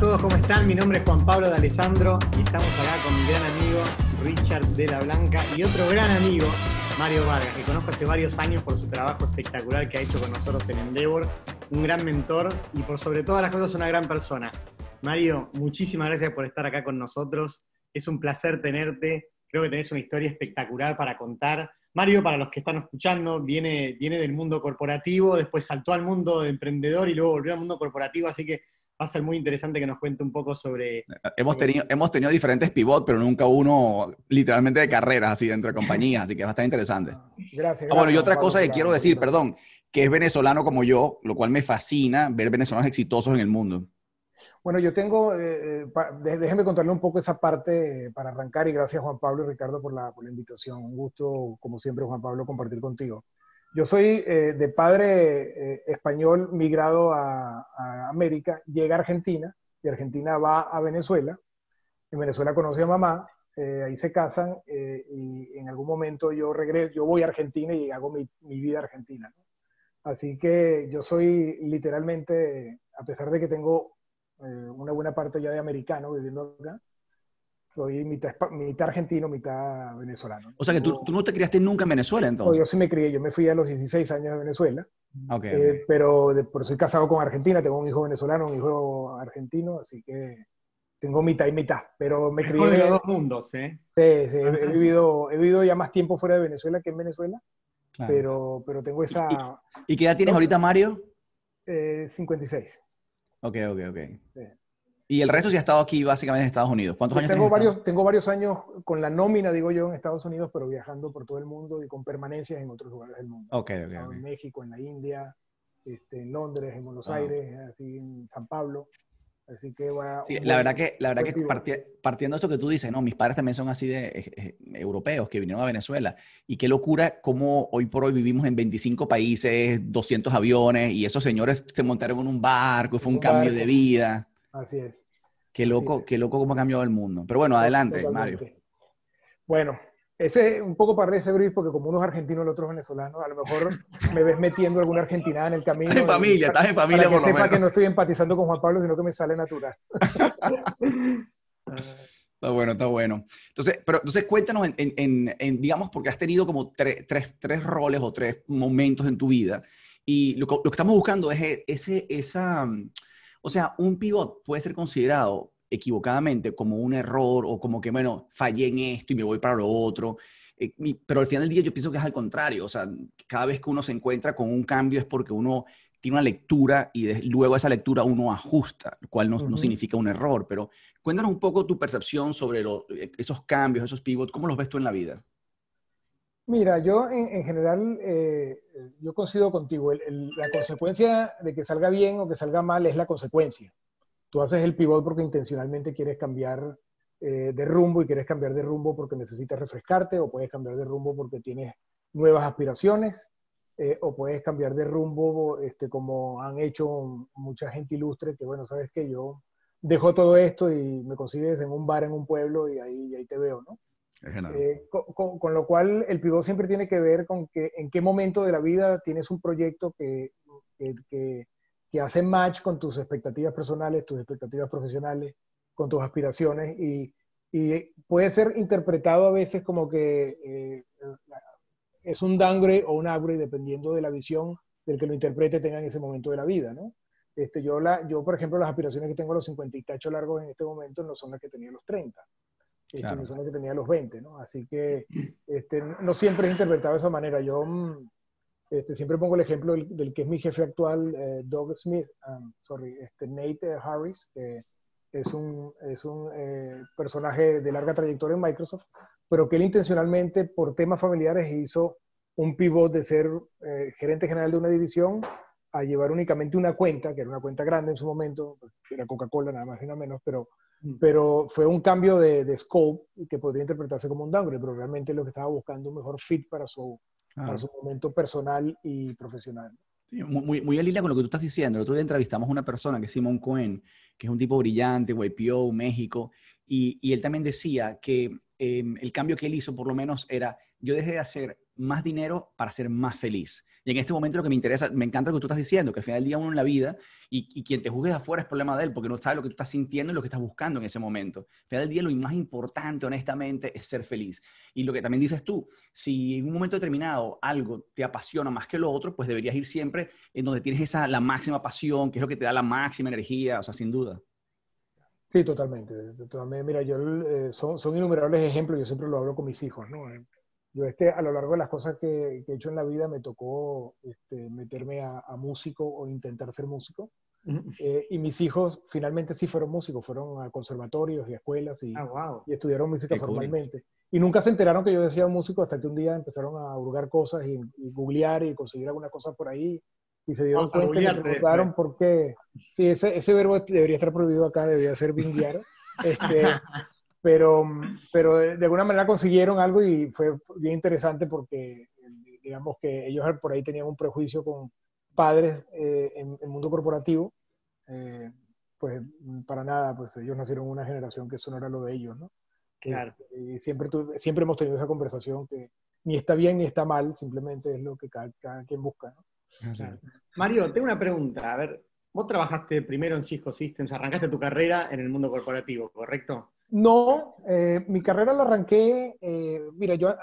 todos, ¿cómo están? Mi nombre es Juan Pablo de Alessandro y estamos acá con mi gran amigo Richard de la Blanca y otro gran amigo, Mario Vargas, que conozco hace varios años por su trabajo espectacular que ha hecho con nosotros en Endeavor, un gran mentor y por sobre todas las cosas una gran persona. Mario, muchísimas gracias por estar acá con nosotros, es un placer tenerte, creo que tenés una historia espectacular para contar. Mario, para los que están escuchando, viene del mundo corporativo, después saltó al mundo de emprendedor y luego volvió al mundo corporativo, así que va a ser muy interesante que nos cuente un poco sobre... Hemos tenido diferentes pivots, pero nunca uno literalmente de carreras, así, entre compañías, así que es bastante interesante. Gracias, Bueno, y gracias Juan otra Pablo cosa por que la quiero decir, presentación. perdón, que es venezolano como yo, lo cual me fascina ver venezolanos exitosos en el mundo. Bueno, yo tengo, déjenme contarle un poco esa parte para arrancar y gracias Juan Pablo y Ricardo por la invitación. Un gusto, como siempre, Juan Pablo, compartir contigo. Yo soy de padre español migrado a América, llega a Argentina, de Argentina va a Venezuela, en Venezuela conoce a mamá, ahí se casan y en algún momento yo regreso, yo voy a Argentina y hago mi vida argentina, ¿no? Así que yo soy literalmente, a pesar de que tengo una buena parte ya de americano viviendo acá, soy mitad argentino, mitad venezolano, ¿no? O sea que tú no te criaste nunca en Venezuela, No, entonces. yo sí me crié, yo me fui a los 16 años de Venezuela, Ok, ok. pero soy casado con Argentina, tengo un hijo venezolano, un hijo argentino, así que tengo mitad y mitad, pero me Mejor de los crié, dos mundos, ¿eh? sí, sí, he vivido ya más tiempo fuera de Venezuela que en Venezuela, Claro. pero tengo ¿Y, y, esa, y qué edad tienes no, ahorita, Mario? 56. Ok, ok, ok. Sí. Y el resto sí ha estado aquí, básicamente en Estados Unidos. ¿Cuántos Yo años tienes tengo en Estados varios años con la nómina, digo yo, en Estados Unidos, pero viajando por todo el mundo y con permanencias en otros lugares del mundo. Ok, He ok, estado en ok. México, en la India, en Londres, en Buenos Wow. Aires, así en San Pablo. Así que va Sí, la verdad que pivot. partiendo de eso que tú dices, no, mis padres también son así de europeos que vinieron a Venezuela. Y qué locura cómo hoy por hoy vivimos en 25 países, 200 aviones, y esos señores se montaron en un barco, y fue En un un cambio de barco. vida. Así es, Qué así loco, es. qué loco cómo ha cambiado el mundo. Pero bueno, adelante, Mario. Totalmente. Bueno, ese es un poco para ese brief, porque como uno es argentino, el otro es venezolano, a lo mejor me ves metiendo alguna argentinada en el camino Estás en para familia que por lo sepa que menos. no estoy empatizando con Juan Pablo, sino que me sale natural. Está bueno, está bueno. Entonces cuéntanos, digamos, porque has tenido como tres roles o tres momentos en tu vida. Y lo que estamos buscando es o sea, un pivot puede ser considerado equivocadamente como un error o como que, bueno, fallé en esto y me voy para lo otro. Pero al final del día yo pienso que es al contrario. O sea, cada vez que uno se encuentra con un cambio es porque uno tiene una lectura y luego esa lectura uno ajusta, lo cual no Ujú. significa un error, pero cuéntanos un poco tu percepción sobre esos cambios, esos pivots, ¿cómo los ves tú en la vida? Mira, yo en general, yo coincido contigo. La consecuencia de que salga bien o que salga mal es la consecuencia. Tú haces el pivot porque intencionalmente quieres cambiar de rumbo y quieres cambiar de rumbo porque necesitas refrescarte o puedes cambiar de rumbo porque tienes nuevas aspiraciones o puedes cambiar de rumbo como han hecho mucha gente ilustre que, bueno, sabes que yo dejo todo esto y me consigues en un bar en un pueblo y ahí te veo, ¿no? Es general. Con lo cual, el pivot siempre tiene que ver con que en qué momento de la vida tienes un proyecto que, que, que hace match con tus expectativas personales, tus expectativas profesionales, con tus aspiraciones y puede ser interpretado a veces como que es un downgrade o un upgrade dependiendo de la visión del que lo interprete tenga en ese momento de la vida, ¿no? Por ejemplo, las aspiraciones que tengo a los 50 y cacho largos en este momento no son las que tenía a los 30 no Claro. son las que tenía a los 20, ¿no? Así que no siempre es interpretado de esa manera. Yo siempre pongo el ejemplo del que es mi jefe actual, Doug Smith, Nate Harris, que es un personaje de larga trayectoria en Microsoft, pero que él intencionalmente, por temas familiares, hizo un pivot de ser gerente general de una división a llevar únicamente una cuenta, que era una cuenta grande en su momento, pues, era Coca-Cola, nada más y nada menos, pero fue un cambio de scope que podría interpretarse como un downgrade, pero realmente lo que estaba buscando un mejor fit para Claro. su momento personal y profesional. Sí, muy en línea con lo que tú estás diciendo. El otro día entrevistamos a una persona que es Simón Cohen, que es un tipo brillante, YPO, México, y él también decía que el cambio que él hizo por lo menos era, yo dejé de hacer más dinero para ser más feliz. Y en este momento lo que me interesa, me encanta lo que tú estás diciendo, que al final del día uno en la vida, y quien te juzgue de afuera es problema de él, porque no sabe lo que tú estás sintiendo y lo que estás buscando en ese momento. Al final del día lo más importante, honestamente, es ser feliz. Y lo que también dices tú, si en un momento determinado algo te apasiona más que lo otro, pues deberías ir siempre en donde tienes la máxima pasión, que es lo que te da la máxima energía, o sea, sin duda. Sí, totalmente. Totalmente. Mira, son innumerables ejemplos, yo siempre lo hablo con mis hijos, ¿no? Yo a lo largo de las cosas que he hecho en la vida me tocó meterme a músico o intentar ser músico. Y mis hijos finalmente sí fueron músicos, fueron a conservatorios y a escuelas Ah, wow. y estudiaron música Qué cool. formalmente. Y nunca se enteraron que yo decía músico hasta que un día empezaron a hurgar cosas y googlear y conseguir algunas cosas por ahí y se dieron Vamos a cuenta y me googlearte después. preguntaron por qué. Sí, ese verbo debería estar prohibido acá, debería ser binguear. Pero de alguna manera consiguieron algo y fue bien interesante porque digamos que ellos por ahí tenían un prejuicio con padres en el mundo corporativo. Pues para nada, pues ellos nacieron en una generación que eso no era lo de ellos, ¿no? Claro. Y siempre hemos tenido esa conversación que ni está bien ni está mal, simplemente es lo que cada quien busca, ¿no? Claro. Mario, tengo una pregunta. A ver, vos trabajaste primero en Cisco Systems, arrancaste tu carrera en el mundo corporativo, ¿correcto? No, mi carrera la arranqué, mira, yo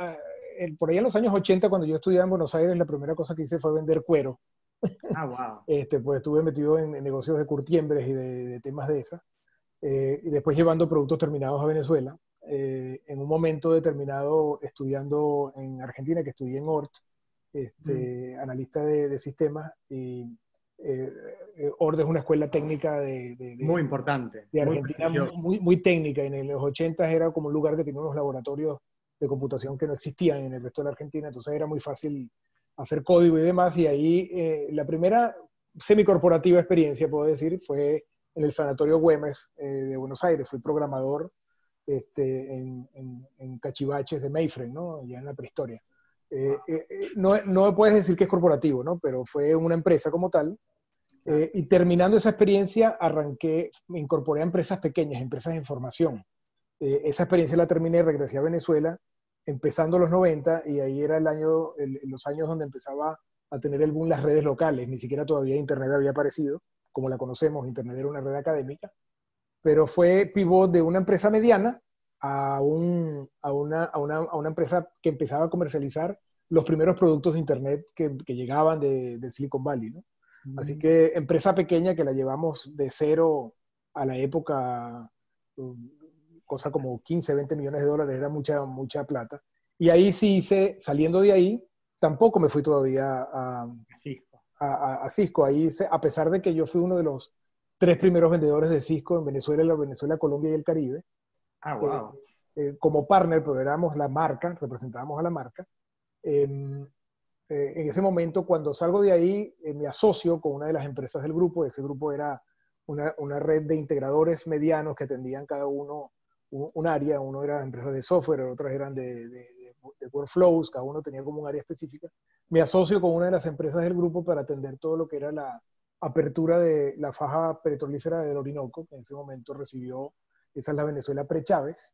por ahí en los años 80, cuando yo estudiaba en Buenos Aires, la primera cosa que hice fue vender cuero. Ah, wow. Pues estuve metido en negocios de curtiembres y de temas de esas. Y después llevando productos terminados a Venezuela. En un momento determinado estudiando en Argentina, que estudié en ORT, analista de sistemas, y ORT es una escuela técnica Muy importante. de Muy Argentina, prestigioso. muy técnica. En los 80 era como un lugar que tenía unos laboratorios de computación que no existían en el resto de la Argentina, entonces era muy fácil hacer código y demás, y ahí la primera semicorporativa experiencia, puedo decir, fue en el Sanatorio Güemes de Buenos Aires. Fui programador en cachivaches de mainframe, ¿no? Ya en la prehistoria. No puedes decir que es corporativo, ¿no? Pero fue una empresa como tal. Y terminando esa experiencia, me incorporé a empresas pequeñas, empresas de información. Esa experiencia la terminé, regresé a Venezuela, empezando los 90, y ahí era los años donde empezaba a tener el boom las redes locales. Ni siquiera todavía Internet había aparecido, como la conocemos. Internet era una red académica, pero fue pivot de una empresa mediana a una empresa que empezaba a comercializar los primeros productos de Internet que llegaban de Silicon Valley, ¿no? Así que empresa pequeña que la llevamos de cero a la época, cosa como 15, 20 millones de dólares, era mucha plata. Y ahí sí saliendo de ahí, tampoco me fui todavía a Cisco. Ahí, a pesar de que yo fui uno de los 3 primeros vendedores de Cisco en Venezuela, Colombia y el Caribe, Ah, wow. como partner, pero éramos la marca, representábamos a la marca. En ese momento, cuando salgo de ahí, me asocio con una de las empresas del grupo. Ese grupo era una red de integradores medianos que atendían cada uno un área. Uno era empresas de software, otras eran de workflows, cada uno tenía como un área específica. Me asocio con una de las empresas del grupo para atender todo lo que era la apertura de la faja petrolífera del Orinoco, que en ese momento recibió, esa es la Venezuela pre-Chávez,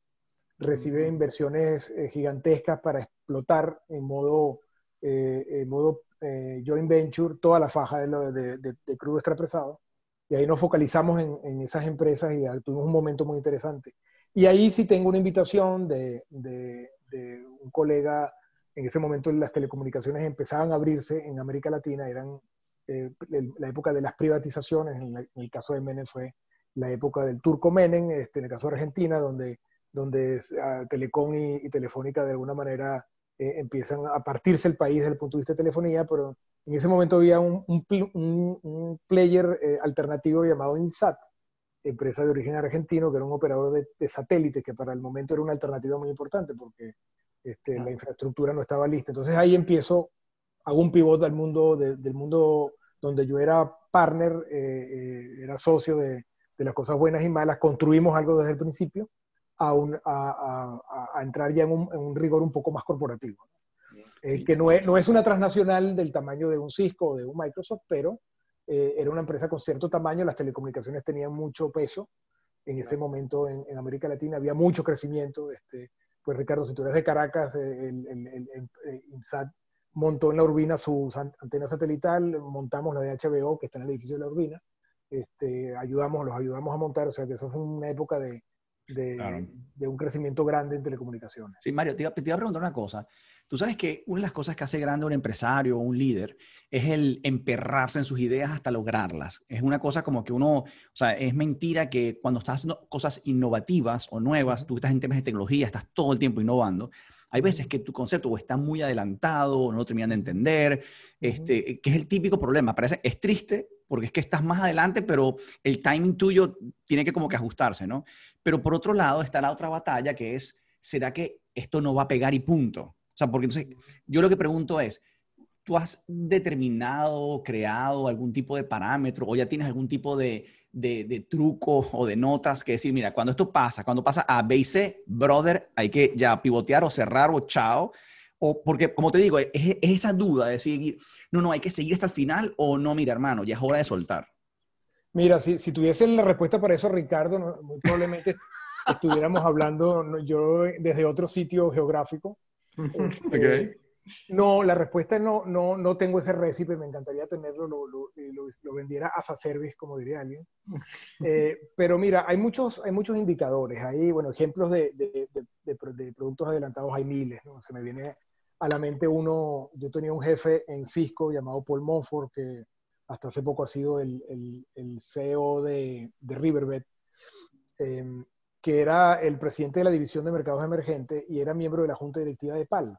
recibe inversiones gigantescas para explotar en modo joint venture toda la faja de crudo extrapresado. Y ahí nos focalizamos en esas empresas y tuvimos un momento muy interesante. Y ahí sí tengo una invitación de un colega. En ese momento las telecomunicaciones empezaban a abrirse en América Latina, eran la época de las privatizaciones. En el caso de Menem fue la época del turco Menem, en el caso de Argentina, donde Telecom y Telefónica de alguna manera empiezan a partirse el país desde el punto de vista de telefonía, pero en ese momento había un player alternativo llamado INSAT, empresa de origen argentino, que era un operador de satélites, que para el momento era una alternativa muy importante porque la infraestructura no estaba lista. Entonces ahí hago un pivot del mundo donde yo era partner, era socio de las cosas buenas y malas, construimos algo desde el principio, a entrar ya en un rigor un poco más corporativo. Que no es una transnacional del tamaño de un Cisco o de un Microsoft, pero era una empresa con cierto tamaño. Las telecomunicaciones tenían mucho peso en ese momento en América Latina, había mucho crecimiento. pues Ricardo, si tú eres de Caracas, INSAT montó en La Urbina su antena satelital, montamos la de HBO, que está en el edificio de La Urbina, los ayudamos a montar, o sea que eso fue una época Claro. de un crecimiento grande en telecomunicaciones. Sí, Mario, te iba a preguntar una cosa. Tú sabes que una de las cosas que hace grande a un empresario o un líder es el emperrarse en sus ideas hasta lograrlas. Es una cosa como que uno, o sea, es mentira que cuando estás haciendo cosas innovativas o nuevas, tú estás en temas de tecnología, estás todo el tiempo innovando. Hay veces que tu concepto o está muy adelantado o no lo terminan de entender, que es el típico problema. Parece, es triste porque es que estás más adelante, pero el timing tuyo tiene que como que ajustarse, ¿no? Pero por otro lado está la otra batalla que es, ¿será que esto no va a pegar y punto? O sea, porque entonces yo lo que pregunto es, ¿tú has determinado, creado algún tipo de parámetro o ya tienes algún tipo de truco o de notas que decir, mira, cuando pasa A, B y C, brother, hay que ya pivotear o cerrar o chao? O porque, como te digo, es esa duda de decir, no, hay que seguir hasta el final o no, mira, hermano, ya es hora de soltar. Mira, si tuviese la respuesta para eso, Ricardo, muy probablemente estuviéramos hablando yo desde otro sitio geográfico. Okay. No, la respuesta es no tengo ese récipe, me encantaría tenerlo, lo vendiera as a service, como diría alguien. Pero mira, hay muchos indicadores, hay, bueno, ejemplos de productos adelantados, hay miles, ¿no? Se me viene a la mente uno, yo tenía un jefe en Cisco llamado Paul Monfort, que hasta hace poco ha sido el CEO de Riverbed, que era el presidente de la división de mercados emergentes y era miembro de la junta directiva de PAL.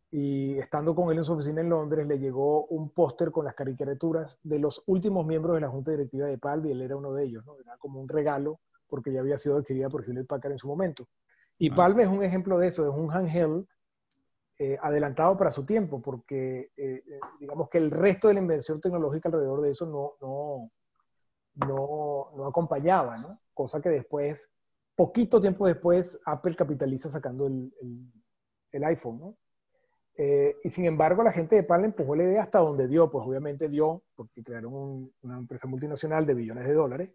Y estando con él en su oficina en Londres, le llegó un póster con las caricaturas de los últimos miembros de la junta directiva de PAL, y él era uno de ellos, ¿no? Era como un regalo porque ya había sido adquirida por Hewlett Packard en su momento. Y Palm es un ejemplo de eso, es un handheld adelantado para su tiempo, porque digamos que el resto de la invención tecnológica alrededor de eso no acompañaba, ¿no? Cosa que después, poquito tiempo después, Apple capitaliza sacando el iPhone, ¿no? Y sin embargo, la gente de Palm empujó la idea hasta donde dio, pues obviamente dio, porque crearon una empresa multinacional de billones de dólares,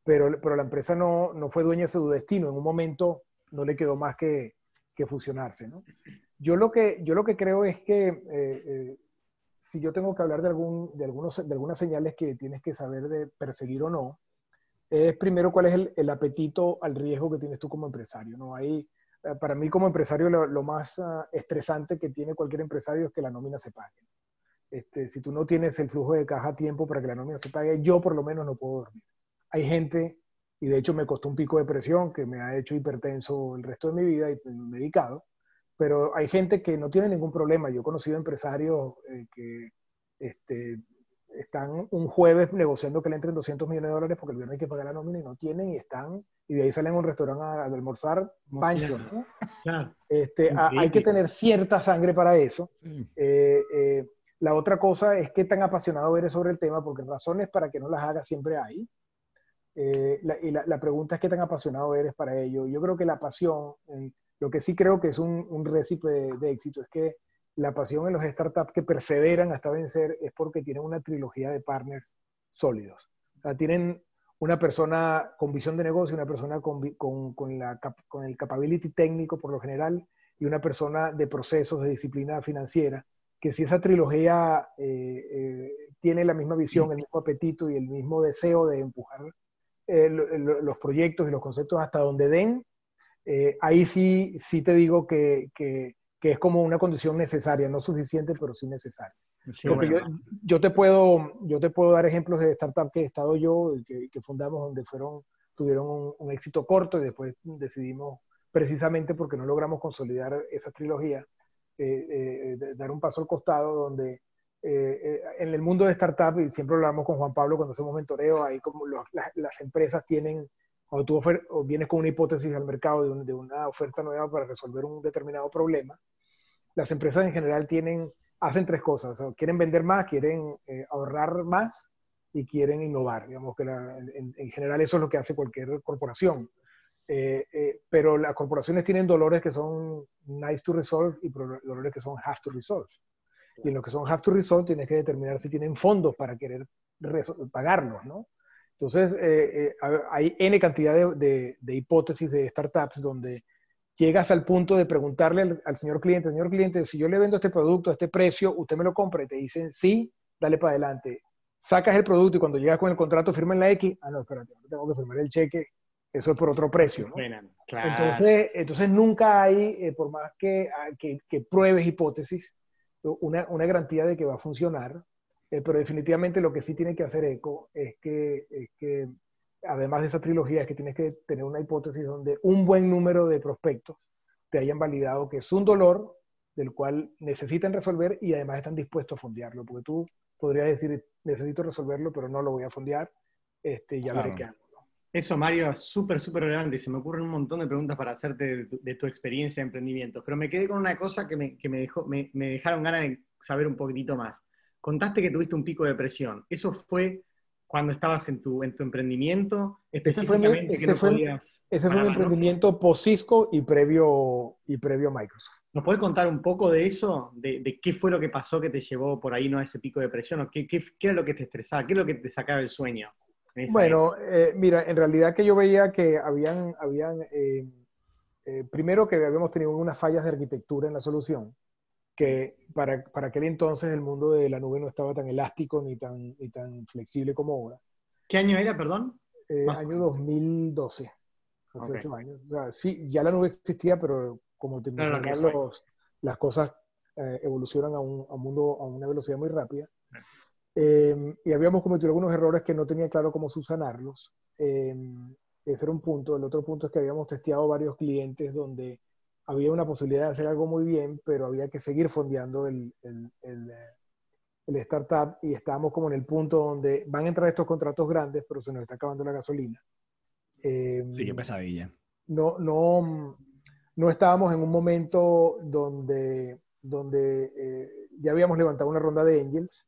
pero la empresa no fue dueña de su destino, en un momento no le quedó más que fusionarse, ¿no? Yo lo que creo es que si yo tengo que hablar de algunas señales que tienes que saber de perseguir o no, es primero cuál es el apetito al riesgo que tienes tú como empresario, ¿no? Para mí como empresario lo más estresante que tiene cualquier empresario es que la nómina se pague. Si tú no tienes el flujo de caja a tiempo para que la nómina se pague, yo por lo menos no puedo dormir. Hay gente, y de hecho me costó un pico de presión que me ha hecho hipertenso el resto de mi vida y medicado, pero hay gente que no tiene ningún problema. Yo he conocido empresarios que están un jueves negociando que le entren $200 millones porque el viernes hay que pagar la nómina y no tienen, y de ahí salen a un restaurante a almorzar pancho, ¿no? Claro. Hay que tener cierta sangre para eso. Sí. La otra cosa es qué tan apasionado eres sobre el tema, porque razones para que no las hagas siempre hay. La pregunta es qué tan apasionado eres para ello. Yo creo que la pasión, lo que sí creo que es un récipe de éxito, es que la pasión en los startups que perseveran hasta vencer es porque tienen una trilogía de partners sólidos. O sea, tienen una persona con visión de negocio, una persona con el capability técnico por lo general, y una persona de procesos, de disciplina financiera, que si esa trilogía tiene la misma visión, el mismo apetito y el mismo deseo de empujar los proyectos y los conceptos hasta donde den, ahí sí te digo que es como una condición necesaria, no suficiente, pero sí necesaria. Porque yo te puedo dar ejemplos de startups que he estado yo, que fundamos, donde tuvieron un éxito corto y después decidimos, precisamente porque no logramos consolidar esa trilogía, dar un paso al costado, donde en el mundo de startup, y siempre lo hablamos con Juan Pablo cuando hacemos mentoreo, ahí como las empresas tienen, cuando tú vienes con una hipótesis al mercado de una oferta nueva para resolver un determinado problema, las empresas en general hacen tres cosas: o sea, quieren vender más, quieren ahorrar más y quieren innovar. Digamos que en general eso es lo que hace cualquier corporación. Pero las corporaciones tienen dolores que son nice to resolve y dolores que son have to resolve. Y en los que son have to resolve tienes que determinar si tienen fondos para querer pagarlos, ¿no? Entonces, hay N cantidad de hipótesis de startups donde llegas al punto de preguntarle al señor cliente, si yo le vendo este producto a este precio, ¿usted me lo compra? Y te dicen, sí, dale para adelante. Sacas el producto y cuando llegas con el contrato firman la X, no, espérate, no tengo que firmar el cheque, eso es por otro precio, ¿no? Claro. Entonces nunca hay, por más que pruebes hipótesis, una garantía de que va a funcionar, pero definitivamente lo que sí tiene que hacer ECO es que además de esa trilogía, es que tienes que tener una hipótesis donde un buen número de prospectos te hayan validado que es un dolor del cual necesitan resolver y además están dispuestos a fondearlo, porque tú podrías decir, necesito resolverlo, pero no lo voy a fondear, ya veré qué hago. Eso, Mario, es súper, súper relevante. Se me ocurren un montón de preguntas para hacerte de tu experiencia de emprendimiento. Pero me quedé con una cosa que me dejaron ganas de saber un poquitito más. Contaste que tuviste un pico de depresión. ¿Eso fue cuando estabas en tu emprendimiento? Específicamente, ese fue mi emprendimiento post-Cisco y previo a Microsoft. ¿Nos podés contar un poco de eso? ¿De qué fue lo que pasó que te llevó por ahí, ¿no?, a ese pico de depresión? ¿O qué era lo que te estresaba? ¿Qué es lo que te sacaba del sueño? Bueno, mira, en realidad que yo veía que primero que habíamos tenido unas fallas de arquitectura en la solución, que para aquel entonces el mundo de la nube no estaba tan elástico ni tan flexible como ahora. ¿Qué año era, perdón? Año 2012, hace 8 años. O sea, sí, ya la nube existía, pero como te imaginas, las cosas evolucionan a una velocidad muy rápida. Y habíamos cometido algunos errores que no tenía claro cómo subsanarlos. Ese era un punto. El otro punto es que habíamos testeado varios clientes donde había una posibilidad de hacer algo muy bien, pero había que seguir fondeando el startup y estábamos como en el punto donde van a entrar estos contratos grandes, pero se nos está acabando la gasolina. Sí, qué pesadilla. No estábamos en un momento donde ya habíamos levantado una ronda de angels,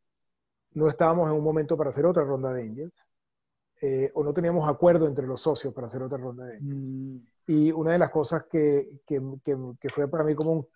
no estábamos en un momento para hacer otra ronda de angels, o no teníamos acuerdo entre los socios para hacer otra ronda de angels. Y una de las cosas que fue para mí como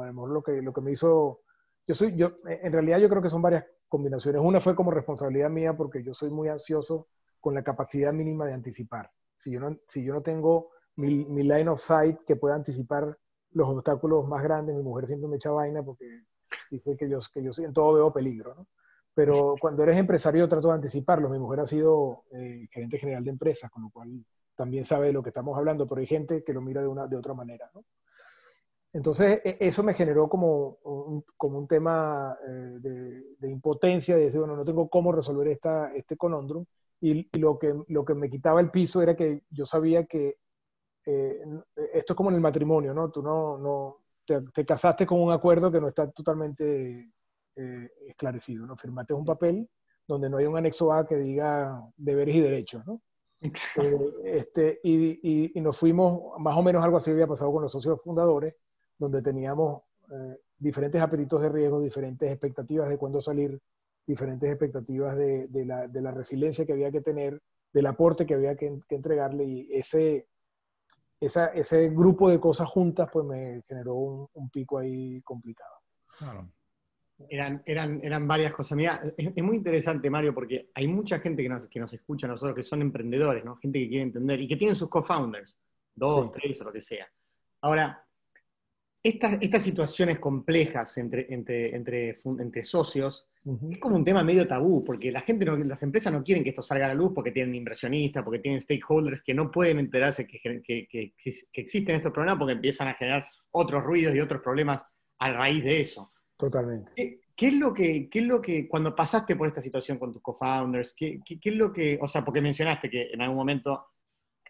a lo mejor lo que me hizo, en realidad yo creo que son varias combinaciones. Una fue como responsabilidad mía porque yo soy muy ansioso con la capacidad mínima de anticipar. Si yo no tengo mi line of sight que pueda anticipar los obstáculos más grandes, mi mujer siempre me echa vaina porque dice que yo en todo veo peligro, ¿no? Pero cuando eres empresario trato de anticiparlo. Mi mujer ha sido gerente general de empresas, con lo cual también sabe de lo que estamos hablando, pero hay gente que lo mira de otra manera, ¿no? Entonces, eso me generó como un tema de impotencia, de decir, bueno, no tengo cómo resolver este conundrum, y lo que me quitaba el piso era que yo sabía que esto es como en el matrimonio, ¿no? Tú te casaste con un acuerdo que no está totalmente esclarecido, ¿no? Firmaste un papel donde no hay un anexo A que diga deberes y derechos, ¿no? Y nos fuimos, más o menos algo así había pasado con los socios fundadores, donde teníamos diferentes apetitos de riesgo, diferentes expectativas de cuándo salir, diferentes expectativas de la resiliencia que había que tener, del aporte que había que entregarle, y ese grupo de cosas juntas pues me generó un pico ahí complicado. Claro. Eran varias cosas. Mira, es muy interesante, Mario, porque hay mucha gente que nos escucha a nosotros, que son emprendedores, ¿no? Gente que quiere entender y que tienen sus co-founders, 2, 3 o lo que sea. Ahora, estas situaciones complejas entre socios, es como un tema medio tabú, porque las empresas no quieren que esto salga a la luz porque tienen inversionistas, porque tienen stakeholders que no pueden enterarse que existen estos problemas porque empiezan a generar otros ruidos y otros problemas a raíz de eso. Totalmente. ¿Qué es lo que, cuando pasaste por esta situación con tus co-founders, qué es lo que, o sea, porque mencionaste que en algún momento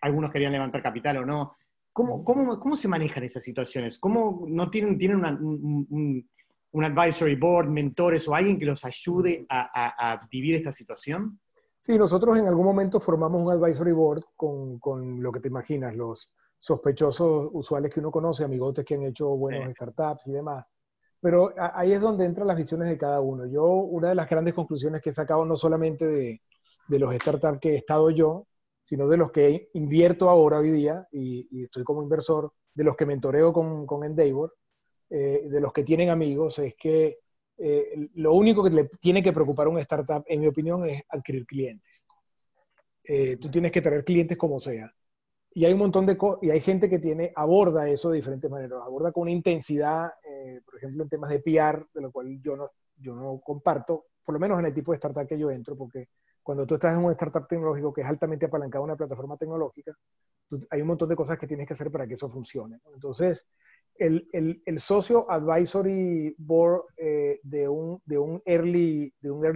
algunos querían levantar capital o no? ¿Cómo se manejan esas situaciones? ¿Cómo no tienen un advisory board, mentores o alguien que los ayude a vivir esta situación? Sí, nosotros en algún momento formamos un advisory board con lo que te imaginas, los sospechosos usuales que uno conoce, amigotes que han hecho buenos startups y demás. Pero ahí es donde entran las visiones de cada uno. Una de las grandes conclusiones que he sacado, no solamente de los startups que he estado yo, sino de los que invierto ahora hoy día, y estoy como inversor, de los que mentoreo con Endeavor, de los que tienen amigos, es que lo único que le tiene que preocupar a un startup, en mi opinión, es adquirir clientes. Tú tienes que traer clientes como sea. y hay un montón de y hay gente que aborda eso de diferentes maneras, aborda con una intensidad, por ejemplo, en temas de PR, de lo cual yo no comparto, por lo menos en el tipo de startup que yo entro, porque cuando tú estás en un startup tecnológico que es altamente apalancado en una plataforma tecnológica, hay un montón de cosas que tienes que hacer para que eso funcione, ¿no? Entonces, el socio advisory board de un early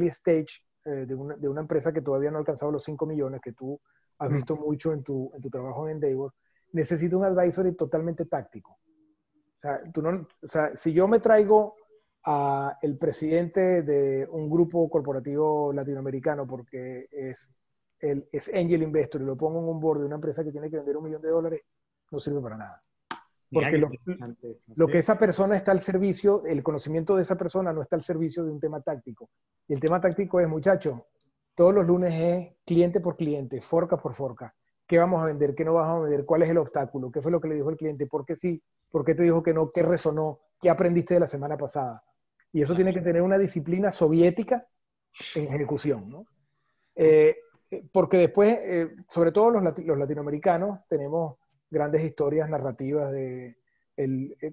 stage, de una empresa que todavía no ha alcanzado los 5 millones, que tú has visto mucho en tu trabajo en Endeavor, necesita un advisory totalmente táctico. O sea, o sea, si yo me traigo a el presidente de un grupo corporativo latinoamericano porque es angel investor y lo pongo en un board de una empresa que tiene que vender $1 millón, no sirve para nada. Porque lo que esa persona está al servicio, el conocimiento de esa persona no está al servicio de un tema táctico. Y el tema táctico es, muchachos, todos los lunes es cliente por cliente, forca por forca. ¿Qué vamos a vender? ¿Qué no vamos a vender? ¿Cuál es el obstáculo? ¿Qué fue lo que le dijo el cliente? ¿Por qué sí? ¿Por qué te dijo que no? ¿Qué resonó? ¿Qué aprendiste de la semana pasada? Y eso tiene que tener una disciplina soviética en ejecución, ¿no? Porque después, sobre todo los latinoamericanos, tenemos grandes historias narrativas de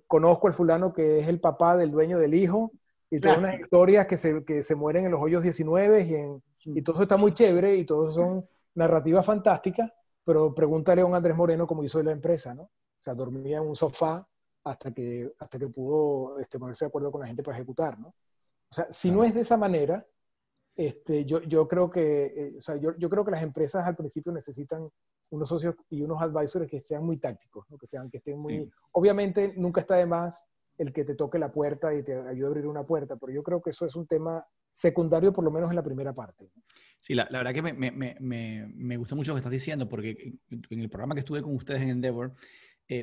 conozco al fulano que es el papá del dueño del hijo, y todas unas historias que se mueren en los hoyos 19 y todo eso está muy chévere y todo eso son narrativas fantásticas, pero pregúntale a un Andrés Moreno cómo hizo la empresa, ¿no? O sea, dormía en un sofá hasta que pudo ponerse de acuerdo con la gente para ejecutar, ¿no? O sea, si no es de esa manera, yo creo que, o sea, yo creo que las empresas al principio necesitan unos socios y unos advisors que sean muy tácticos, ¿no? Que estén muy... Sí. Obviamente nunca está de más el que te toque la puerta y te ayude a abrir una puerta, pero yo creo que eso es un tema secundario, por lo menos en la primera parte. Sí, la verdad que me gusta mucho lo que estás diciendo, porque en el programa que estuve con ustedes en Endeavor,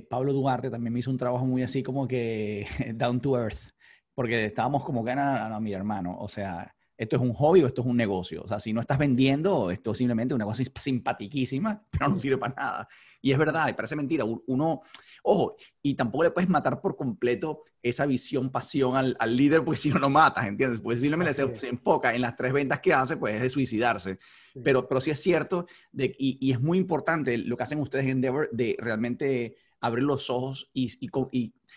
Pablo Duarte también me hizo un trabajo muy así como que down to earth, porque estábamos como que, no, mi hermano, o sea, esto es un hobby o esto es un negocio. O sea, si no estás vendiendo, esto es simplemente una cosa simpatiquísima, pero no sirve para nada. Y es verdad, y parece mentira. Uno, ojo, y tampoco le puedes matar por completo esa visión, pasión al líder, porque si no lo matas, ¿entiendes? Pues simplemente se enfoca en las 3 ventas que hace, pues es de suicidarse. Sí. Pero sí es cierto, y es muy importante lo que hacen ustedes en Endeavor, de realmente abrir los ojos y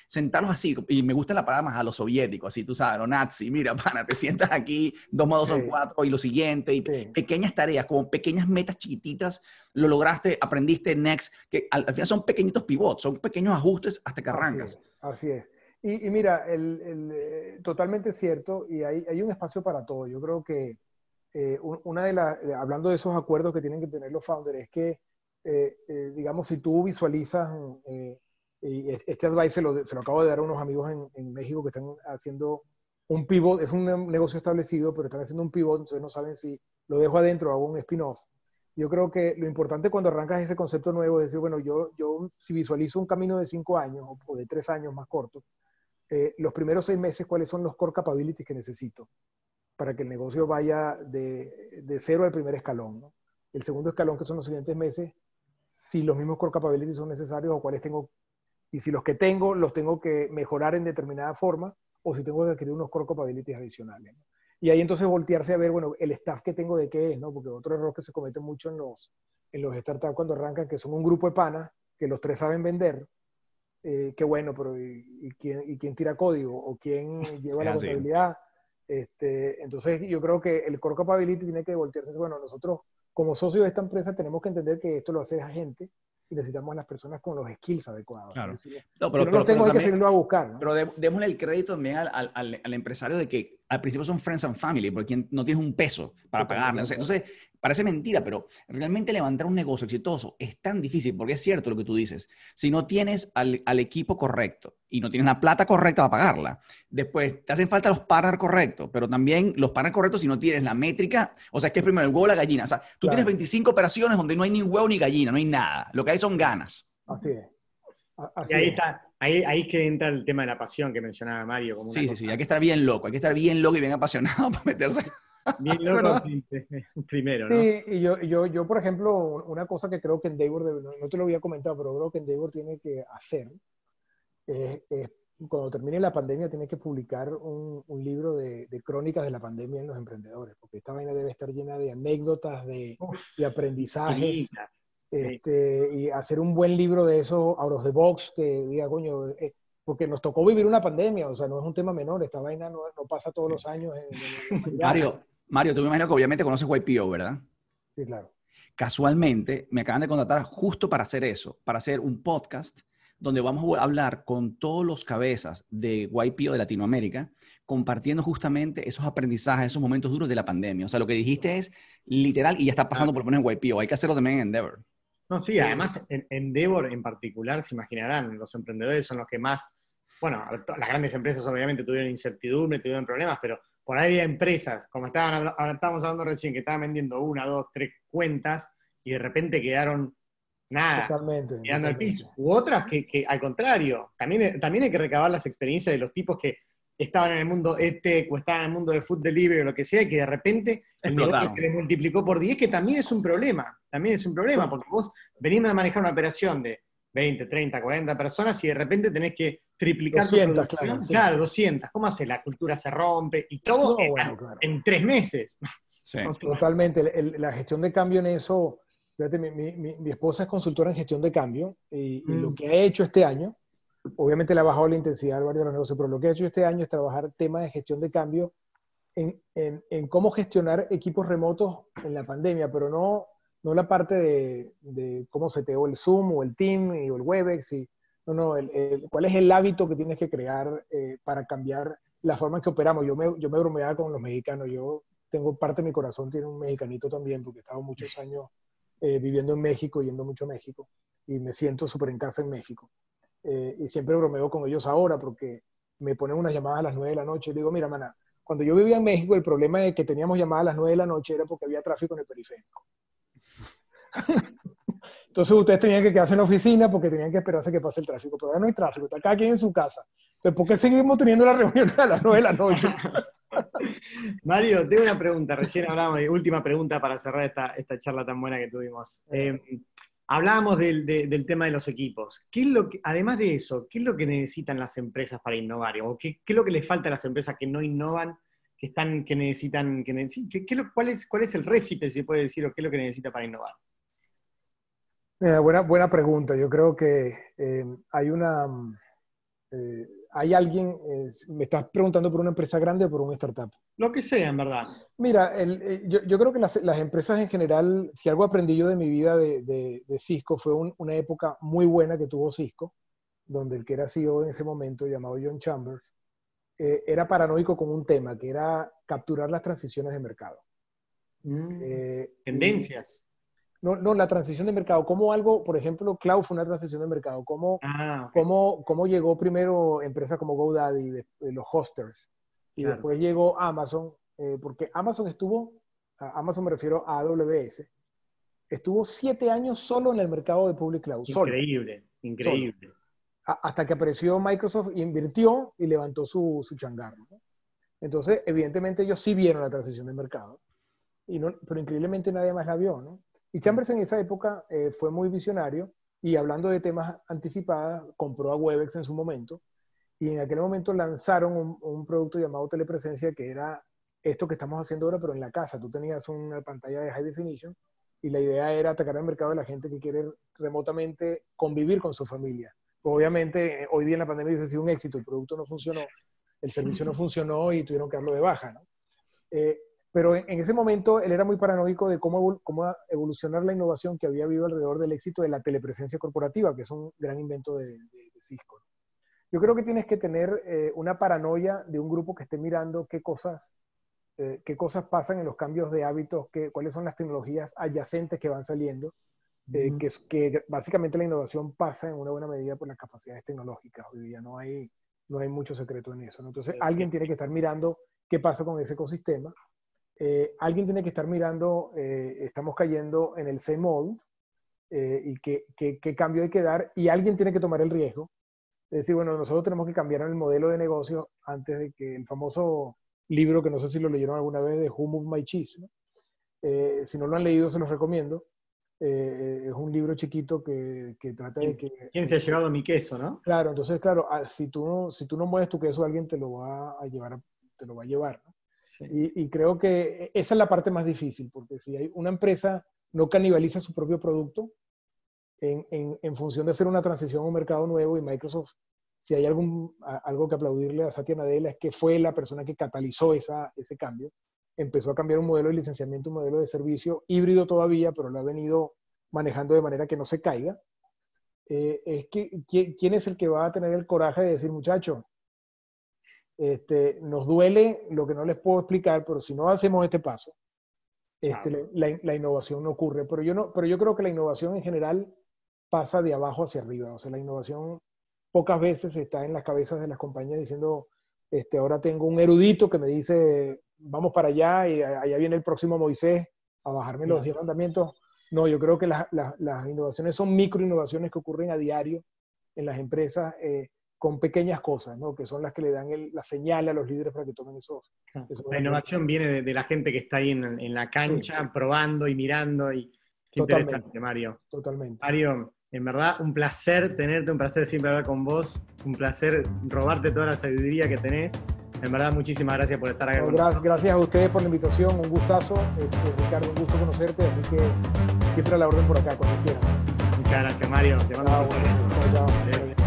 sentarlos así, y me gusta la palabra más a los soviéticos, así tú sabes, los nazi, mira, pana, te sientas aquí, 2 más 2 son 4, y lo siguiente, y pequeñas tareas, como pequeñas metas chiquititas, lo lograste, aprendiste, next, que al final son pequeñitos pivots, son pequeños ajustes hasta que arrancas. Así es. Y mira, totalmente cierto, y hay un espacio para todo. Yo creo que hablando de esos acuerdos que tienen que tener los founders, es que, digamos, si tú visualizas, y este advice se lo acabo de dar a unos amigos en México que están haciendo un pivot, es un negocio establecido, pero están haciendo un pivot, entonces no saben si lo dejo adentro o hago un spin-off. Yo creo que lo importante cuando arrancas ese concepto nuevo es decir, bueno, yo si visualizo un camino de 5 años o de 3 años más corto, los primeros 6 meses, ¿cuáles son los core capabilities que necesito para que el negocio vaya de 0 al primer escalón, ¿no? El segundo escalón, que son los siguientes meses, si los mismos core capabilities son necesarios o cuáles tengo, y si los que tengo los tengo que mejorar en determinada forma, o si tengo que adquirir unos core capabilities adicionales, ¿no? Y ahí entonces voltearse a ver, bueno, el staff que tengo de qué es, ¿no? Porque otro error que se comete mucho en los startups cuando arrancan, que son un grupo de panas, que los 3 saben vender, qué bueno, pero ¿y quién tira código? ¿O quién lleva la contabilidad? Entonces yo creo que el core capability tiene que voltearse, bueno, nosotros como socios de esta empresa tenemos que entender que esto lo hace la gente y necesitamos a las personas con los skills adecuados. Claro. Si no los tengo, hay que seguirlo a buscar, ¿no? Pero démosle el crédito también al empresario de que al principio son friends and family, porque no tienes un peso para pagarle. Entonces, parece mentira, pero realmente levantar un negocio exitoso es tan difícil, porque es cierto lo que tú dices. Si no tienes al equipo correcto y no tienes la plata correcta para pagarla, después te hacen falta los partners correctos, pero también los partners correctos si no tienes la métrica, o sea, es que es primero el huevo o la gallina. O sea, tú tienes 25 operaciones donde no hay ni huevo ni gallina, no hay nada. Lo que hay son ganas. Así es. Y ahí está. Ahí que entra el tema de la pasión que mencionaba Mario. Como sí, hay que estar bien loco, hay que estar bien loco y bien apasionado para meterse. Bien loco primero, ¿no? Sí, y yo, por ejemplo, una cosa que creo que Endeavor, no te lo había comentado, pero creo que Endeavor tiene que hacer, cuando termine la pandemia, tiene que publicar un libro de crónicas de la pandemia en los emprendedores, porque esta vaina debe estar llena de anécdotas, de aprendizajes. Sí. Y hacer un buen libro de eso, out of the box, que diga, coño, porque nos tocó vivir una pandemia, o sea, no es un tema menor, esta vaina no pasa todos los años en la humanidad. Mario, tú me imagino que obviamente conoces YPO, ¿verdad? Sí, claro. Casualmente me acaban de contratar justo para hacer eso, para hacer un podcast donde vamos a hablar con todos los cabezas de YPO de Latinoamérica, compartiendo justamente esos aprendizajes, esos momentos duros de la pandemia. O sea, lo que dijiste es literal y ya está pasando por lo menos en YPO. Hay que hacerlo también en Endeavor. No, sí, además en Endeavor en particular, se imaginarán, los emprendedores son los que más, bueno, las grandes empresas obviamente tuvieron incertidumbre, tuvieron problemas, pero por ahí había empresas, como estábamos hablando recién, que estaban vendiendo 1, 2, 3 cuentas y de repente quedaron nada, Totalmente, mirando al totalmente. piso. U otras que al contrario, también hay que recabar las experiencias de los tipos que estaban en el mundo EdTech o estaban en el mundo de food delivery o lo que sea, y que de repente el negocio se les multiplicó por 10, que también es un problema, porque vos venís a manejar una operación de 20, 30, 40 personas y de repente tenés que triplicar 200, tu producción. claro, sí. Claro, 200. ¿Cómo hace? La cultura se rompe y todo No, bueno, claro. en 3 meses. Sí. Totalmente. La gestión de cambio en eso, fíjate, mi esposa es consultora en gestión de cambio y lo que ha hecho este año, obviamente le ha bajado la intensidad al barrio de los negocios, pero lo que ha hecho este año es trabajar temas de gestión de cambio en cómo gestionar equipos remotos en la pandemia, pero no la parte de cómo seteó el Zoom o el Team o el Webex, cuál es el hábito que tienes que crear para cambiar la forma en que operamos. Yo me bromeaba con los mexicanos, yo tengo parte de mi corazón, tiene un mexicanito también, porque he estado muchos años viviendo en México, yendo mucho a México, y me siento súper en casa en México. Y siempre bromeo con ellos ahora, porque me ponen unas llamadas a las 9 de la noche, y digo, mira, mana, cuando yo vivía en México, el problema de que teníamos llamadas a las 9 de la noche era porque había tráfico en el periférico. Entonces ustedes tenían que quedarse en la oficina porque tenían que esperarse que pase el tráfico, pero ahora no hay tráfico, está cada quien en su casa. Entonces, ¿por qué seguimos teniendo las reuniones a las 9 de la noche? Mario, tengo una pregunta, recién hablábamos de última pregunta para cerrar esta charla tan buena que tuvimos. Hablábamos del tema de los equipos. ¿Qué es además de eso, qué es lo que necesitan las empresas para innovar? ¿O qué es lo que les falta a las empresas que no innovan, cuál es el récipe, si se puede decir, o qué es lo que necesita para innovar? Buena pregunta. Yo creo que hay alguien, me estás preguntando por una empresa grande o por una startup. Lo que sea, en verdad. Mira, yo creo que las empresas en general, si algo aprendí yo de mi vida de Cisco, fue una época muy buena que tuvo Cisco, donde el que era CEO en ese momento, llamado John Chambers, era paranoico con un tema, que era capturar las transiciones de mercado. Tendencias. No, la transición de mercado. Como algo, por ejemplo, Cloud fue una transición de mercado. Okay. Cómo llegó primero empresas como GoDaddy, los hosters, y claro. Después llegó Amazon, porque Amazon Amazon me refiero a AWS, estuvo 7 años solo en el mercado de Public Cloud. Increíble. Solo. Hasta que apareció Microsoft, invirtió y levantó su changarro, ¿no? Entonces, evidentemente ellos sí vieron la transición de mercado, pero increíblemente nadie más la vio, ¿no? Y Chambers en esa época fue muy visionario y hablando de temas anticipados, compró a Webex en su momento y en aquel momento lanzaron un producto llamado Telepresencia que era esto que estamos haciendo ahora, pero en la casa. Tú tenías una pantalla de high definition y la idea era atacar el mercado de la gente que quiere remotamente convivir con su familia. Obviamente, hoy día en la pandemia hubiese sido un éxito, el producto no funcionó, el servicio no funcionó y tuvieron que darlo de baja, ¿no? Pero en ese momento él era muy paranoico de cómo evolucionar la innovación que había habido alrededor del éxito de la telepresencia corporativa, que es un gran invento de Cisco. Yo creo que tienes que tener una paranoia de un grupo que esté mirando qué cosas pasan en los cambios de hábitos, cuáles son las tecnologías adyacentes que van saliendo, que básicamente la innovación pasa en una buena medida por las capacidades tecnológicas. Hoy día no hay mucho secreto en eso, ¿no? Entonces alguien tiene que estar mirando qué pasa con ese ecosistema. Alguien tiene que estar mirando, estamos cayendo en el same old, y qué cambio hay que dar, y alguien tiene que tomar el riesgo. Es decir, bueno, nosotros tenemos que cambiar el modelo de negocio antes de que el famoso libro, que no sé si lo leyeron alguna vez, de Who Moved My Cheese, ¿no? Si no lo han leído, se los recomiendo. Es un libro chiquito que trata de que... ¿Quién se ha llevado mi queso, no? Claro, entonces, claro, si tú no mueves tu queso, alguien te lo va a llevar, ¿no? Sí. Y creo que esa es la parte más difícil, porque si hay una empresa no canibaliza su propio producto, en función de hacer una transición a un mercado nuevo, y Microsoft, si hay algo que aplaudirle a Satya Nadella, es que fue la persona que catalizó ese cambio. Empezó a cambiar un modelo de licenciamiento, un modelo de servicio híbrido todavía, pero lo ha venido manejando de manera que no se caiga. Es que, ¿quién es el que va a tener el coraje de decir, muchachos, nos duele lo que no les puedo explicar, pero si no hacemos este paso, la innovación no ocurre? Pero yo creo que la innovación en general pasa de abajo hacia arriba. O sea, la innovación pocas veces está en las cabezas de las compañías diciendo, ahora tengo un erudito que me dice, vamos para allá y allá viene el próximo Moisés a bajarme los 10 mandamientos. No, yo creo que las innovaciones son microinnovaciones que ocurren a diario en las empresas con pequeñas cosas, ¿no? Que son las que le dan la señal a los líderes para que tomen esos la innovación viene de la gente que está ahí en la cancha, probando y mirando. Y qué interesante, Mario. Totalmente. Mario, en verdad, un placer tenerte, un placer siempre hablar con vos, un placer robarte toda la sabiduría que tenés. En verdad, muchísimas gracias por estar acá con nosotros. Gracias a ustedes por la invitación, un gustazo. Ricardo, un gusto conocerte, así que siempre a la orden por acá, cuando quieras. Muchas gracias, Mario. Te mando un beso. Chao.